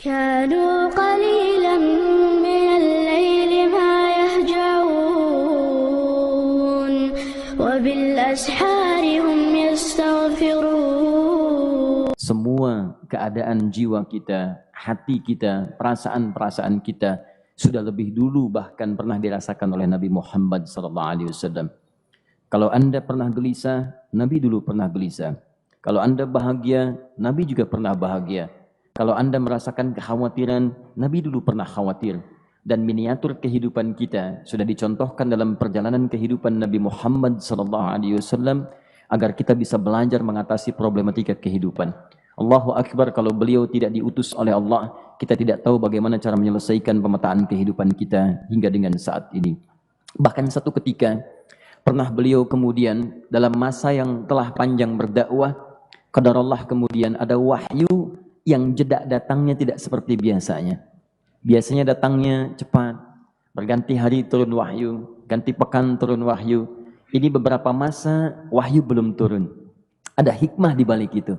كانوا قليلا من الليل ما يهجعون وبالأسحار هم يستغفرون. Semua keadaan jiwa kita, hati kita, perasaan-perasaan kita sudah lebih dulu bahkan pernah dirasakan oleh Nabi Muhammad SAW. Kalau Anda pernah gelisah, Nabi dulu pernah gelisah. Kalau Anda bahagia, Nabi juga pernah bahagia. Kalau Anda merasakan kekhawatiran, Nabi dulu pernah khawatir. Dan miniatur kehidupan kita sudah dicontohkan dalam perjalanan kehidupan Nabi Muhammad SAW agar kita bisa belajar mengatasi problematika kehidupan. Allahu Akbar, kalau beliau tidak diutus oleh Allah, kita tidak tahu bagaimana cara menyelesaikan pemetaan kehidupan kita hingga dengan saat ini. Bahkan satu ketika, pernah beliau kemudian dalam masa yang telah panjang berdakwah, qadarullah kemudian ada wahyu yang jeda datangnya tidak seperti biasanya. Biasanya datangnya cepat, berganti hari turun wahyu, ganti pekan turun wahyu. Ini beberapa masa wahyu belum turun. Ada hikmah di balik itu.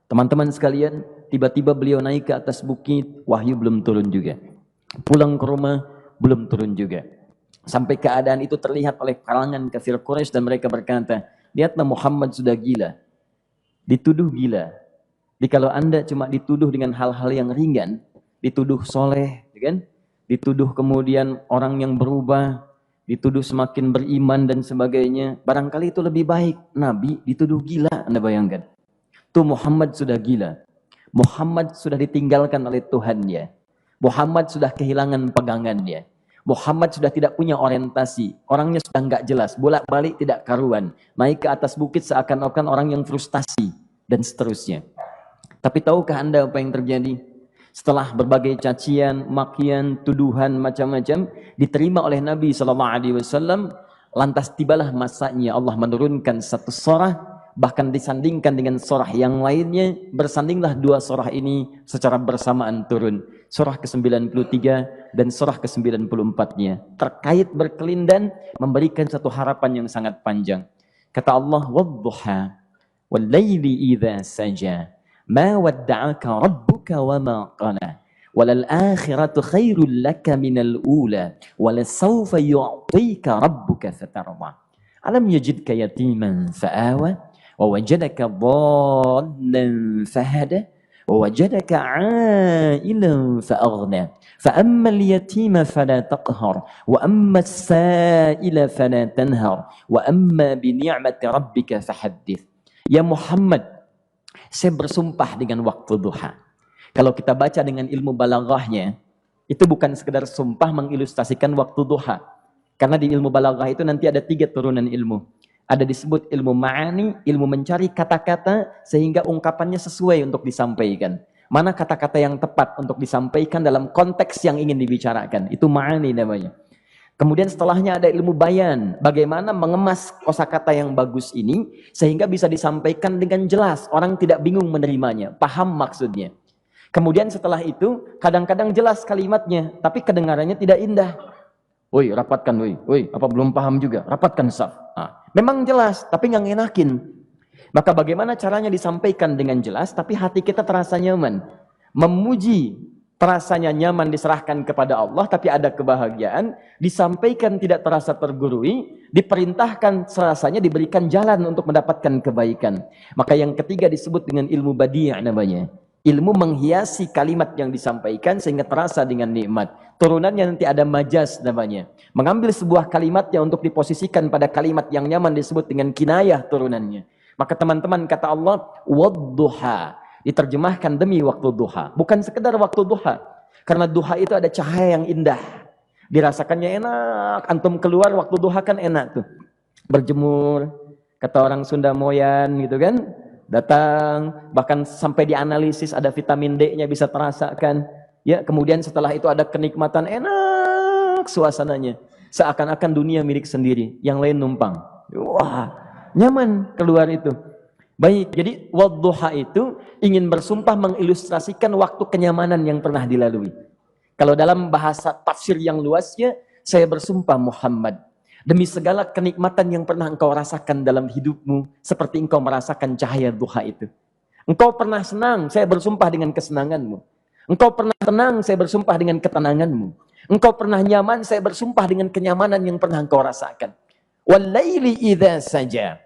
Teman-teman sekalian, tiba-tiba beliau naik ke atas bukit, wahyu belum turun juga. Pulang ke rumah, belum turun juga. Sampai keadaan itu terlihat oleh kalangan kafir Quraisy dan mereka berkata, lihatlah Muhammad sudah gila. Dituduh gila. Jadi kalau Anda cuma dituduh dengan hal-hal yang ringan, dituduh soleh, kan? Dituduh kemudian orang yang berubah, dituduh semakin beriman dan sebagainya, barangkali itu lebih baik. Nabi dituduh gila, Anda bayangkan. Tuh Muhammad sudah gila. Muhammad sudah ditinggalkan oleh Tuhannya. Muhammad sudah kehilangan pegangannya. Muhammad sudah tidak punya orientasi. Orangnya sudah nggak jelas, bolak-balik tidak karuan. Naik ke atas bukit seakan-akan orang yang frustasi dan seterusnya. Tapi tahukah Anda apa yang terjadi? Setelah berbagai cacian, makian, tuduhan macam-macam diterima oleh Nabi SAW, lantas tibalah masanya Allah menurunkan satu surah, bahkan disandingkan dengan surah yang lainnya, bersandinglah dua surah ini secara bersamaan turun. Surah ke-93 dan surah ke-94-nya. Terkait berkelindan, memberikan satu harapan yang sangat panjang. Kata Allah, وَالضُّحَى وَاللَّيْلِ إِذَا سَجَى ما ودعك ربك وما قلى وللآخرة خير لك من الأولى ولسوف يعطيك ربك فترضى ألم يجدك يتيما فآوى ووجدك ضالا فهدى ووجدك عائلا فأغنى فأما اليتيم فلا تقهر وأما السائل فلا تنهر وأما بنعمة ربك فحدث. Ya Muhammad, saya bersumpah dengan waktu duha. Kalau kita baca dengan ilmu balaghahnya, itu bukan sekedar sumpah mengilustrasikan waktu duha. Karena di ilmu balaghah itu nanti ada 3 turunan ilmu. Ada disebut ilmu ma'ani, ilmu mencari kata-kata sehingga ungkapannya sesuai untuk disampaikan. Mana kata-kata yang tepat untuk disampaikan dalam konteks yang ingin dibicarakan. Itu ma'ani namanya. Kemudian setelahnya ada ilmu bayan, bagaimana mengemas kosakata yang bagus ini sehingga bisa disampaikan dengan jelas, orang tidak bingung menerimanya, paham maksudnya. Kemudian setelah itu kadang-kadang jelas kalimatnya, tapi kedengarannya tidak indah. Woi, rapatkan, woi, apa belum paham juga? Rapatkan saf. Nah, memang jelas, tapi nggak ngenakin. Maka bagaimana caranya disampaikan dengan jelas, tapi hati kita terasa nyaman, memuji. Terasanya nyaman diserahkan kepada Allah, tapi ada kebahagiaan, disampaikan tidak terasa tergurui, diperintahkan serasanya diberikan jalan untuk mendapatkan kebaikan. Maka yang ketiga disebut dengan ilmu badi' namanya. Ilmu menghiasi kalimat yang disampaikan sehingga terasa dengan nikmat. Turunannya nanti ada majaz namanya. Mengambil sebuah kalimatnya untuk diposisikan pada kalimat yang nyaman disebut dengan kinayah turunannya. Maka teman-teman kata Allah, wadduha. Diterjemahkan demi waktu duha, bukan sekedar waktu duha, karena duha itu ada cahaya yang indah, dirasakannya enak. Antum keluar waktu duha kan enak tuh, berjemur, kata orang Sunda moyan gitu kan, datang, bahkan sampai dianalisis ada vitamin D-nya bisa terasakan, ya. Kemudian setelah itu ada kenikmatan, enak suasananya, seakan-akan dunia milik sendiri, yang lain numpang. Wah, nyaman keluar itu. Baik, jadi wadduha itu ingin bersumpah mengilustrasikan waktu kenyamanan yang pernah dilalui. Kalau dalam bahasa tafsir yang luasnya, saya bersumpah Muhammad, demi segala kenikmatan yang pernah engkau rasakan dalam hidupmu, seperti engkau merasakan cahaya duha itu. Engkau pernah senang, saya bersumpah dengan kesenanganmu. Engkau pernah tenang, saya bersumpah dengan ketenanganmu. Engkau pernah nyaman, saya bersumpah dengan kenyamanan yang pernah engkau rasakan. Wal-laili idza saja.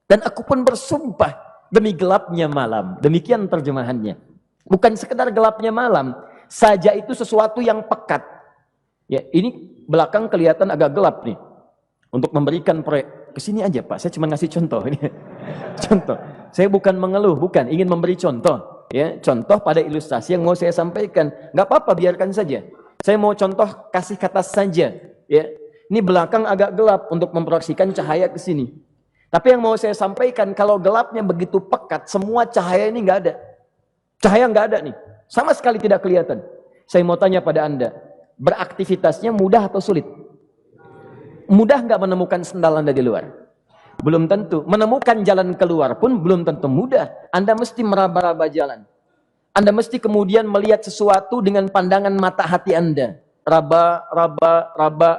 Dan aku pun bersumpah demi gelapnya malam. Demikian terjemahannya. Bukan sekedar gelapnya malam, saja itu sesuatu yang pekat. Ya, ini belakang kelihatan agak gelap nih. Untuk memberikan proyek, kesini aja Pak, saya cuma ngasih contoh. Ini contoh. Saya bukan mengeluh, bukan, ingin memberi contoh. Ya, contoh pada ilustrasi yang mau saya sampaikan. Nggak apa-apa, biarkan saja. Saya mau contoh kasih kata saja. Ya, ini belakang agak gelap untuk memproyeksikan cahaya ke sini. Tapi yang mau saya sampaikan, kalau gelapnya begitu pekat, semua cahaya ini nggak ada. Cahaya nggak ada nih, sama sekali tidak kelihatan. Saya mau tanya pada Anda, beraktivitasnya mudah atau sulit? Mudah nggak menemukan sendal Anda di luar? Belum tentu. Menemukan jalan keluar pun belum tentu mudah. Anda mesti meraba-raba jalan. Anda mesti kemudian melihat sesuatu dengan pandangan mata hati Anda. Raba,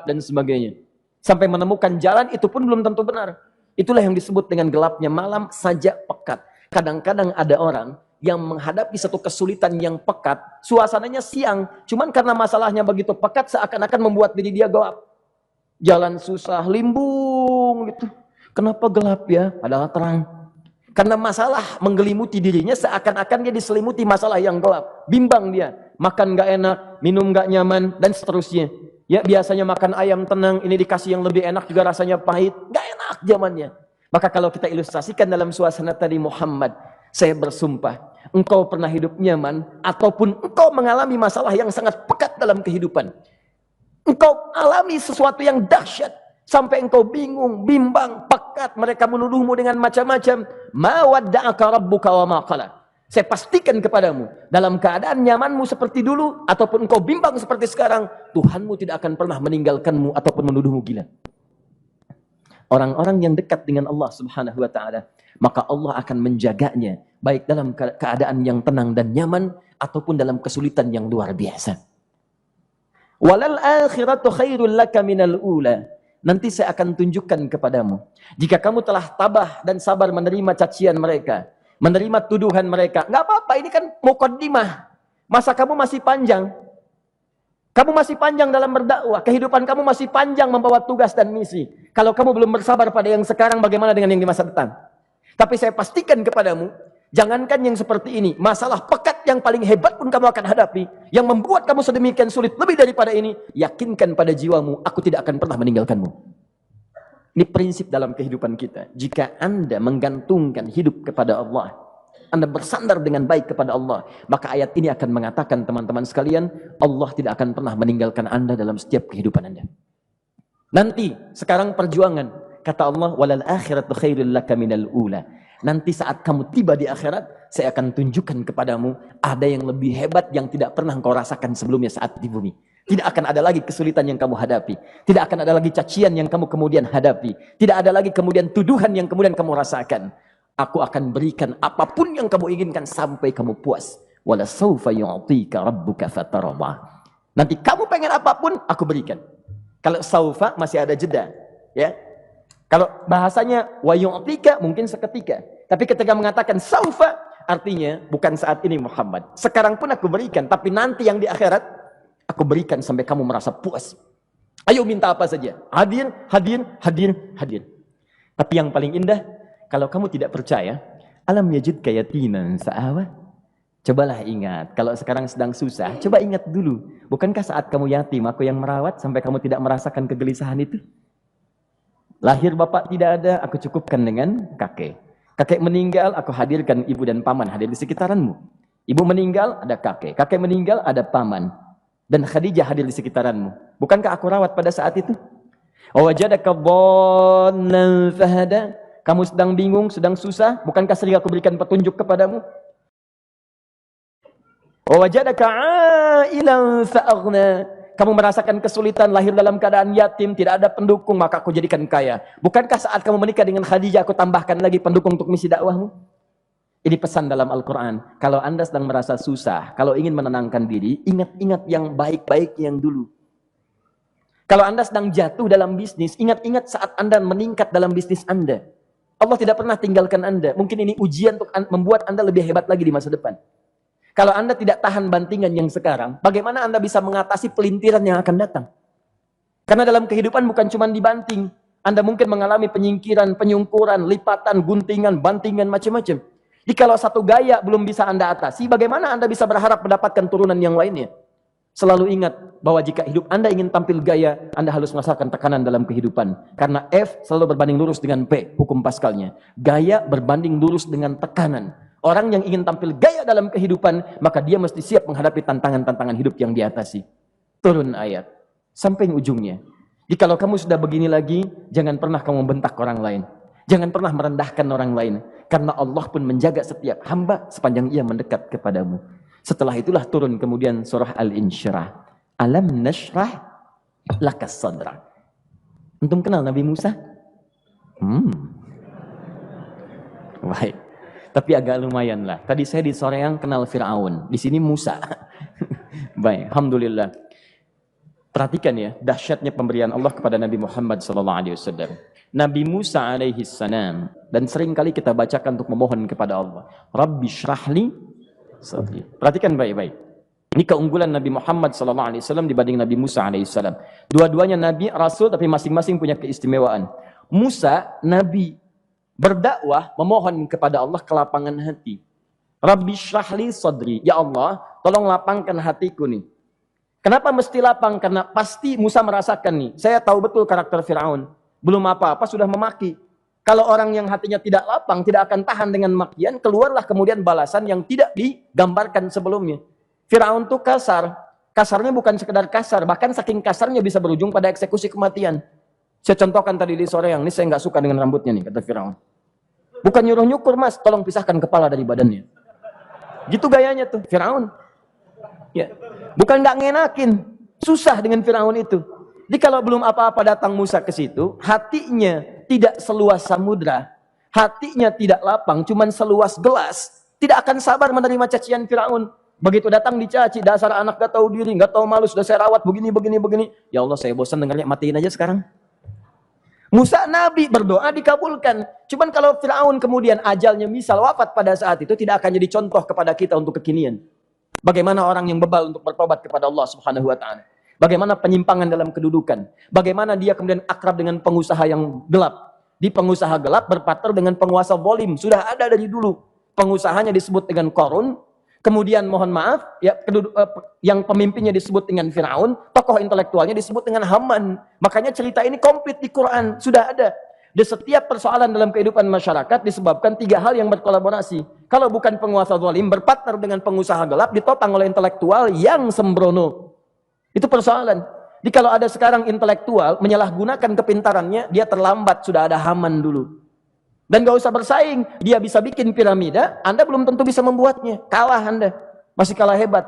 dan sebagainya. Sampai menemukan jalan itu pun belum tentu benar. Itulah yang disebut dengan gelapnya malam saja pekat. Kadang-kadang ada orang yang menghadapi satu kesulitan yang pekat, suasananya siang, cuman karena masalahnya begitu pekat seakan-akan membuat diri dia gelap. Jalan susah, limbung gitu. Kenapa gelap ya? Padahal terang. Karena masalah menggelimuti dirinya seakan-akan dia diselimuti masalah yang gelap. Bimbang dia, makan nggak enak, minum nggak nyaman, dan seterusnya. Ya biasanya makan ayam tenang, ini dikasih yang lebih enak juga rasanya pahit, nggak enak zamannya. Maka kalau kita ilustrasikan dalam suasana tadi Muhammad, saya bersumpah, engkau pernah hidup nyaman, ataupun engkau mengalami masalah yang sangat pekat dalam kehidupan. Engkau alami sesuatu yang dahsyat, sampai engkau bingung, bimbang, pekat, mereka menuduhmu dengan macam-macam. Ma wadda'aka rabbuka wa ma qala. Saya pastikan kepadamu, dalam keadaan nyamanmu seperti dulu, ataupun engkau bimbang seperti sekarang, Tuhanmu tidak akan pernah meninggalkanmu, ataupun menuduhmu gila. Orang-orang yang dekat dengan Allah subhanahu wa ta'ala, maka Allah akan menjaganya, baik dalam keadaan yang tenang dan nyaman, ataupun dalam kesulitan yang luar biasa. Walal akhiratu khairul laka minal ula. Nanti saya akan tunjukkan kepadamu, jika kamu telah tabah dan sabar menerima cacian mereka, menerima tuduhan mereka, nggak apa-apa, ini kan muqaddimah. Masa kamu masih panjang. Kamu masih panjang dalam berdakwah, kehidupan kamu masih panjang membawa tugas dan misi. Kalau kamu belum bersabar pada yang sekarang, bagaimana dengan yang di masa depan? Tapi saya pastikan kepadamu, jangankan yang seperti ini, masalah pekat yang paling hebat pun kamu akan hadapi, yang membuat kamu sedemikian sulit, lebih daripada ini, yakinkan pada jiwamu, aku tidak akan pernah meninggalkanmu. Ini prinsip dalam kehidupan kita. Jika Anda menggantungkan hidup kepada Allah, Anda bersandar dengan baik kepada Allah, maka ayat ini akan mengatakan, teman-teman sekalian, Allah tidak akan pernah meninggalkan Anda dalam setiap kehidupan Anda. Nanti, sekarang perjuangan, kata Allah, walal akhiratu khairul laka minal ula. Nanti saat kamu tiba di akhirat, saya akan tunjukkan kepadamu, ada yang lebih hebat yang tidak pernah engkau rasakan sebelumnya saat di bumi. Tidak akan ada lagi kesulitan yang kamu hadapi. Tidak akan ada lagi cacian yang kamu kemudian hadapi. Tidak ada lagi kemudian tuduhan yang kemudian kamu rasakan. Aku akan berikan apapun yang kamu inginkan sampai kamu puas. Wala sawfa yu'tika rabbuka fatardah. Nanti kamu pengen apapun, aku berikan. Kalau sawfa masih ada jeda, ya. Kalau bahasanya wa yu'tika mungkin seketika. Tapi ketika mengatakan sawfa, artinya bukan saat ini Muhammad. Sekarang pun aku berikan, tapi nanti yang di akhirat aku berikan sampai kamu merasa puas. Ayo minta apa saja. Hadir, hadir, hadir, hadir. Tapi yang paling indah, kalau kamu tidak percaya, alam yajidka yatiman sa'awa. Cobalah ingat, kalau sekarang sedang susah, coba ingat dulu. Bukankah saat kamu yatim, aku yang merawat sampai kamu tidak merasakan kegelisahan itu? Lahir bapak tidak ada, aku cukupkan dengan kakek. Kakek meninggal, aku hadirkan ibu dan paman hadir di sekitaranmu. Ibu meninggal, ada kakek. Kakek meninggal, ada paman. Dan Khadijah hadir di sekitaranmu. Bukankah aku rawat pada saat itu? Wajadaka dhallan fahada. Kamu sedang bingung, sedang susah, bukankah sering aku berikan petunjuk kepadamu? Wajadaka ailan fa'aghna. Kamu merasakan kesulitan, lahir dalam keadaan yatim, tidak ada pendukung, maka aku jadikan kaya. Bukankah saat kamu menikah dengan Khadijah, aku tambahkan lagi pendukung untuk misi dakwahmu? Ini pesan dalam Al-Quran. Kalau Anda sedang merasa susah, kalau ingin menenangkan diri, ingat-ingat yang baik-baik yang dulu. Kalau Anda sedang jatuh dalam bisnis, ingat-ingat saat Anda meningkat dalam bisnis Anda. Allah tidak pernah tinggalkan Anda. Mungkin ini ujian untuk membuat Anda lebih hebat lagi di masa depan. Kalau Anda tidak tahan bantingan yang sekarang, bagaimana Anda bisa mengatasi pelintiran yang akan datang? Karena dalam kehidupan bukan cuma dibanting. Anda mungkin mengalami penyingkiran, penyungkuran, lipatan, guntingan, bantingan, macam-macam. Jadi kalau satu gaya belum bisa Anda atasi, bagaimana Anda bisa berharap mendapatkan turunan yang lainnya? Selalu ingat bahwa jika hidup Anda ingin tampil gaya, Anda harus merasakan tekanan dalam kehidupan. Karena F selalu berbanding lurus dengan P, hukum Pascalnya. Gaya berbanding lurus dengan tekanan. Orang yang ingin tampil gaya dalam kehidupan, maka dia mesti siap menghadapi tantangan-tantangan hidup yang diatasi. Turun ayat. Sampai ujungnya. Jadi kalau kamu sudah begini lagi, jangan pernah kamu membentak orang lain. Jangan pernah merendahkan orang lain. Karena Allah pun menjaga setiap hamba sepanjang ia mendekat kepadamu. Setelah itulah turun kemudian surah Al-Insyirah. Alam nashrah lakas sadra. Antum kenal Nabi Musa? Baik. Tapi agak lumayan lah. Tadi saya di Soreang kenal Fir'aun. Di sini Musa. Baik, alhamdulillah. Perhatikan ya, dahsyatnya pemberian Allah kepada Nabi Muhammad SAW. Nabi Musa alaihi salam, dan sering kali kita bacakan untuk memohon kepada Allah. Rabbi syrahli sadri. Perhatikan baik-baik. Ini keunggulan Nabi Muhammad SAW dibanding Nabi Musa alaihissalam. Dua-duanya Nabi, Rasul, tapi masing-masing punya keistimewaan. Musa, Nabi, berdakwah, memohon kepada Allah kelapangan hati. Rabbi syrahli sadri. Ya Allah, tolong lapangkan hatiku nih. Kenapa mesti lapang? Karena pasti Musa merasakan nih. Saya tahu betul karakter Fir'aun. Belum apa-apa sudah memaki. Kalau orang yang hatinya tidak lapang, tidak akan tahan dengan makian, keluarlah kemudian balasan yang tidak digambarkan sebelumnya. Fir'aun itu kasar. Kasarnya bukan sekedar kasar, bahkan saking kasarnya bisa berujung pada eksekusi kematian. Saya contohkan tadi di sore yang ini, saya nggak suka dengan rambutnya nih, kata Fir'aun. Bukan nyuruh nyukur mas, tolong pisahkan kepala dari badannya. Gitu gayanya tuh, Fir'aun. Ya. Bukan nggak ngenakin, susah dengan Fir'aun itu. Jadi kalau belum apa-apa datang Musa ke situ, hatinya tidak seluas samudra, hatinya tidak lapang, cuman seluas gelas, tidak akan sabar menerima cacian Fir'aun. Begitu datang dicaci, dasar anak gak tahu diri, gak tahu malu, sudah saya rawat begini. Ya Allah, saya bosan dengarnya, matiin aja sekarang. Musa Nabi berdoa dikabulkan. Cuman kalau Fir'aun kemudian ajalnya misal wafat pada saat itu, tidak akan jadi contoh kepada kita untuk kekinian. Bagaimana orang yang bebal untuk bertobat kepada Allah Subhanahu wa Ta'ala. Bagaimana penyimpangan dalam kedudukan. Bagaimana dia kemudian akrab dengan pengusaha yang gelap. Di pengusaha gelap berpartner dengan penguasa zalim. Sudah ada dari dulu. Pengusahanya disebut dengan Qarun. Kemudian mohon maaf, ya, yang pemimpinnya disebut dengan Fir'aun. Tokoh intelektualnya disebut dengan Haman. Makanya cerita ini komplit di Quran. Sudah ada. Di setiap persoalan dalam kehidupan masyarakat disebabkan tiga hal yang berkolaborasi. Kalau bukan penguasa zalim, berpartner dengan pengusaha gelap, ditopang oleh intelektual yang sembrono. Itu persoalan. Jadi kalau ada sekarang intelektual menyalahgunakan kepintarannya, dia terlambat, sudah ada Haman dulu. Dan gak usah bersaing, dia bisa bikin piramida, Anda belum tentu bisa membuatnya. Kalah Anda, masih kalah hebat.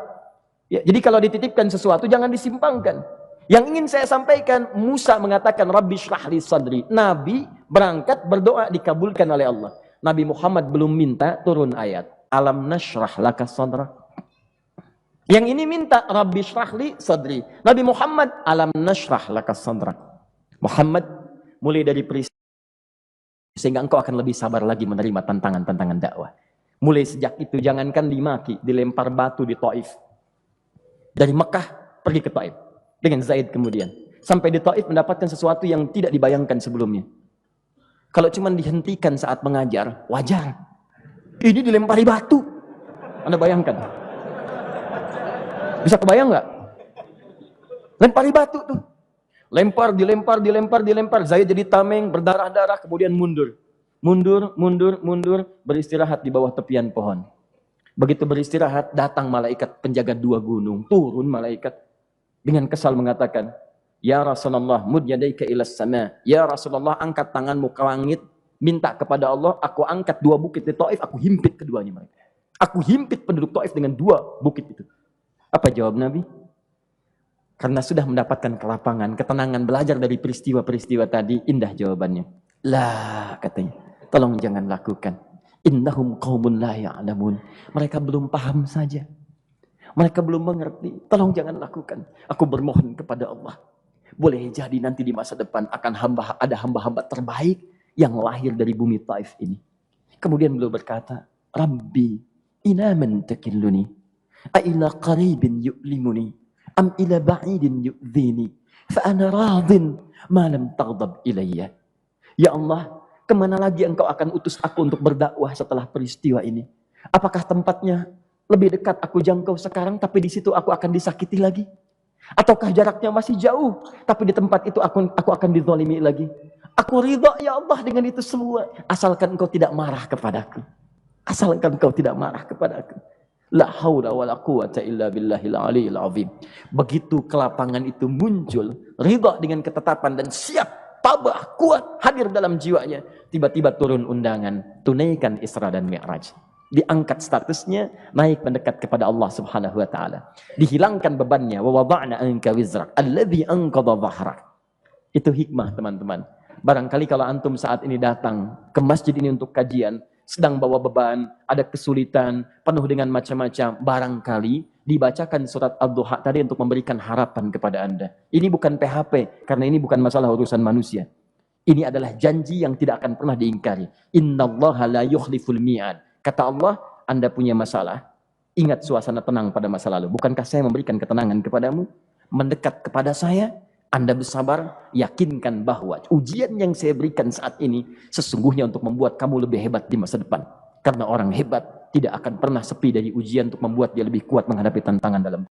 Ya, jadi kalau dititipkan sesuatu, jangan disimpangkan. Yang ingin saya sampaikan, Musa mengatakan, Rabbi syrahli sadri. Nabi berangkat berdoa dikabulkan oleh Allah. Nabi Muhammad belum minta turun ayat. Alam nashrah laka sadra. Yang ini minta, Rabbi syrahli sadri. Nabi Muhammad, alam nashrah laka sadra. Muhammad, mulai dari peristiwa, sehingga engkau akan lebih sabar lagi menerima tantangan-tantangan dakwah. Mulai sejak itu, jangankan dimaki, dilempar batu di Taif. Dari Mekah, pergi ke Taif. Dengan Zaid kemudian. Sampai di Taif mendapatkan sesuatu yang tidak dibayangkan sebelumnya. Kalau cuma dihentikan saat mengajar, wajar. Ini dilempari batu. Anda bayangkan? Bisa kebayang nggak? Lempari batu tuh. Dilempar. Zaid jadi tameng, berdarah-darah, kemudian mundur. Mundur, beristirahat di bawah tepian pohon. Begitu beristirahat, datang malaikat penjaga dua gunung. Turun malaikat. Dengan kesal mengatakan, Ya Rasulullah, mud yadaika ilas sama. Ya Rasulullah, angkat tanganmu ke langit, minta kepada Allah, aku angkat dua bukit di Taif, aku himpit keduanya mereka. Aku himpit penduduk Taif dengan dua bukit itu. Apa jawab Nabi? Karena sudah mendapatkan kelapangan, ketenangan, belajar dari peristiwa-peristiwa tadi, indah jawabannya. Lah, katanya, tolong jangan lakukan. Innahum qaumun la ya'lamun. Mereka belum paham saja. Mereka belum mengerti. Tolong jangan lakukan. Aku bermohon kepada Allah. Boleh jadi nanti di masa depan akan ada hamba-hamba terbaik yang lahir dari bumi Taif ini. Kemudian beliau berkata, Rabbi, ina man takilluni. A'ila qaribin yu'limuni am ila ba'idin yu'dhini fa ana radin ma lam taghdab ilayya. Ya Allah, kemana lagi engkau akan utus aku untuk berdakwah setelah peristiwa ini? Apakah tempatnya lebih dekat aku jangkau sekarang, tapi di situ aku akan disakiti lagi? Ataukah jaraknya masih jauh, tapi di tempat itu aku akan dizalimi lagi? Aku ridha ya Allah dengan itu semua, asalkan engkau tidak marah kepadaku. Asalkan engkau tidak marah kepadaku. La haula wala quwata illa billahil aliyil azim. Begitu kelapangan itu muncul, ridha dengan ketetapan dan siap, tabah, kuat, hadir dalam jiwanya. Tiba-tiba turun undangan, tunaikan Isra dan Mi'raj. Diangkat statusnya, naik mendekat kepada Allah Subhanahu wa taala. Dihilangkan bebannya, wa wada'na anka wizrak alladzi anqadha dhahrak. Itu hikmah, teman-teman. Barangkali kalau antum saat ini datang ke masjid ini untuk kajian, sedang bawa beban, ada kesulitan, penuh dengan macam-macam, barangkali dibacakan surat Ad-Duha tadi untuk memberikan harapan kepada Anda. Ini bukan PHP, karena ini bukan masalah urusan manusia. Ini adalah janji yang tidak akan pernah diingkari. Innallaha la yukhliful mi'ad. Kata Allah, Anda punya masalah, ingat suasana tenang pada masa lalu. Bukankah saya memberikan ketenangan kepadamu? Mendekat kepada saya, Anda bersabar, yakinkan bahwa ujian yang saya berikan saat ini sesungguhnya untuk membuat kamu lebih hebat di masa depan. Karena orang hebat tidak akan pernah sepi dari ujian untuk membuat dia lebih kuat menghadapi tantangan dalam